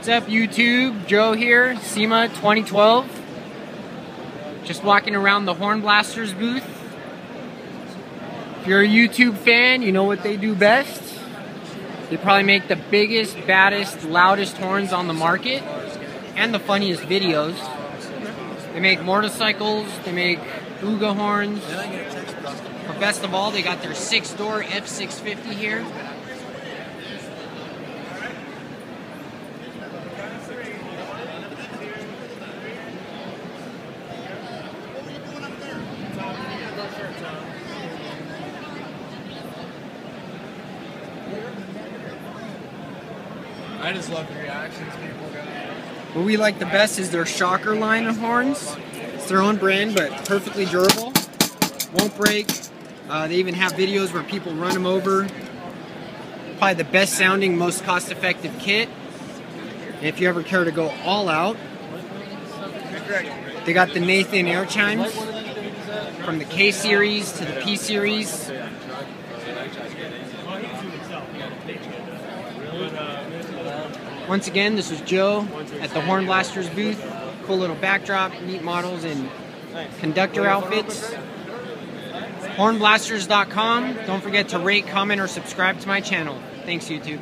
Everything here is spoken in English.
What's up, YouTube? Joe here, SEMA 2012. Just walking around the HORNBLASTERS booth. If you're a YouTube fan, you know what they do best. They probably make the biggest, baddest, loudest horns on the market and the funniest videos. They make motorcycles, they make Ooga horns. But best of all, they got their 6-door F650 here. I just love the reactions people got. What we like the best is their shocker line of horns. It's their own brand, but perfectly durable. Won't break. They even have videos where people run them over. Probably the best sounding, most cost-effective kit. And if you ever care to go all out, they got the Nathan air chimes from the K series to the P series. Once again, this is Joe at the HORNBLASTERS booth. Cool little backdrop, neat models, and conductor outfits. HORNBLASTERS.com. Don't forget to rate, comment, or subscribe to my channel. Thanks, YouTube.